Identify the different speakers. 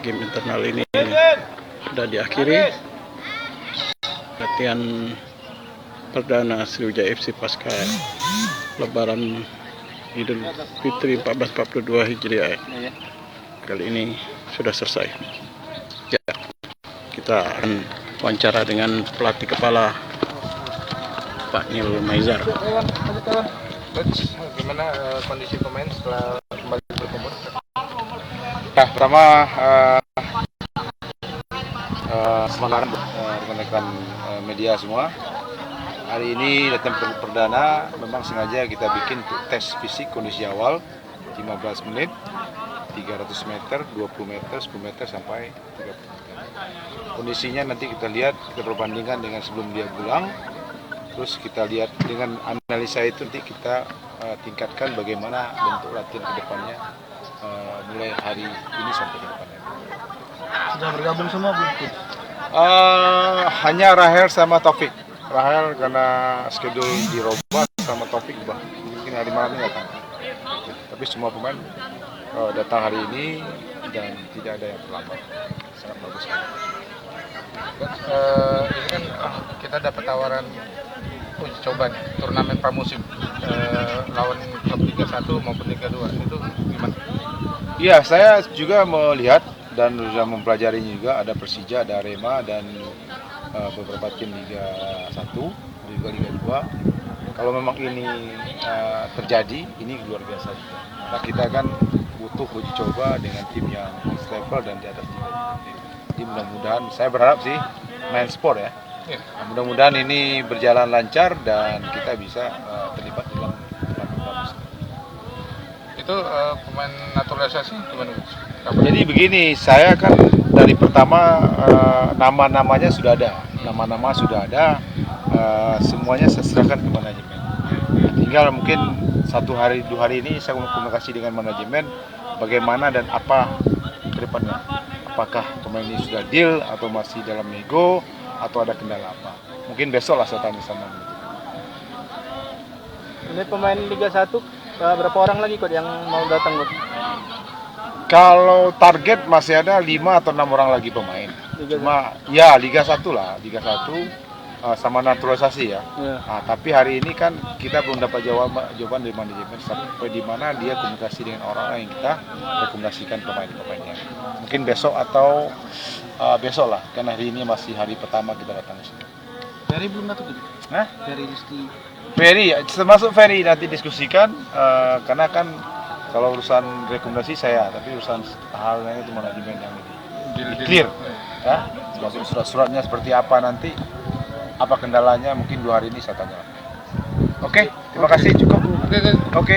Speaker 1: game internal ini sudah diakhiri. Latihan perdana Sriwijaya FC pasca Lebaran Idul Fitri 1442 Hijriah kali ini sudah selesai. Ya, kita akan wawancara dengan pelatih kepala Pak Nil Maizar.
Speaker 2: Coach, gimana kondisi pemain setelah kembali berkumpul? Nah, pertama semangat rekan-rekan media semua. Hari ini latihan perdana memang sengaja kita bikin untuk tes fisik kondisi awal 15 menit, 300 meter, 20 meter, 10 meter sampai 30 meter. Kondisinya nanti kita lihat ke perbandingan dengan sebelum dia pulang. Terus kita lihat dengan analisa itu nanti kita tingkatkan bagaimana bentuk latihan ke depannya mulai hari ini sampai ke depannya.
Speaker 3: Sudah bergabung semua belum?
Speaker 2: Hanya Rahel sama Taufik. Rahel karena schedule dirubah sama Taufik mungkin hari malam ini datang. Tapi semua pemain datang hari ini dan tidak ada yang terlambat. Sangat bagus. Ini kan kita dapat tawaran uji coba nih, turnamen pramusim lawan klub Liga 1 maupun Liga 2 itu gimana? Iya, saya juga melihat dan sudah mempelajarinya juga. Ada Persija, ada Arema dan beberapa tim Liga 1, juga Liga 2. Kalau memang ini terjadi, ini luar biasa. Nah, kita kan butuh uji coba dengan tim yang level dan di atas juga. Jadi mudah-mudahan, saya berharap sih main sport ya. Nah, mudah-mudahan ini berjalan lancar dan kita bisa terlibat dalam pramusim. Itu pemain naturalisasi gimana? Jadi begini, saya kan dari pertama nama-namanya sudah ada, semuanya saya serahkan ke manajemen. Tinggal mungkin 1 hari 2 hari ini saya komunikasi dengan manajemen bagaimana dan apa ke depannya. Apakah pemain ini sudah deal atau masih dalam nego atau ada kendala apa? Mungkin besok lah saya tanya sama.
Speaker 3: Ini pemain Liga 1 berapa orang lagi kok yang mau datang kok?
Speaker 2: Kalau target masih ada 5 atau 6 orang lagi pemain. Cuma ya Liga 1 lah, Liga 1 sama naturalisasi ya. Nah, tapi hari ini kan kita belum dapat jawaban dari manajemen sampai di mana dia komunikasi dengan orang yang kita rekomendasikan pemain-pemainnya. Mungkin besok atau besok lah, karena hari ini masih hari pertama kita datang ke sini.
Speaker 3: Ferry belum datang gitu?
Speaker 2: Hah?
Speaker 3: Ferry Rizky.
Speaker 2: Ferry, termasuk Ferry nanti diskusikan karena kan kalau urusan rekomendasi saya, tapi urusan hal lain itu manajemen yang lebih clear. Ya, termasuk surat-suratnya seperti apa nanti, apa kendalanya mungkin 2 hari ini saya tanya. Oke, terima kasih, cukup. Oke.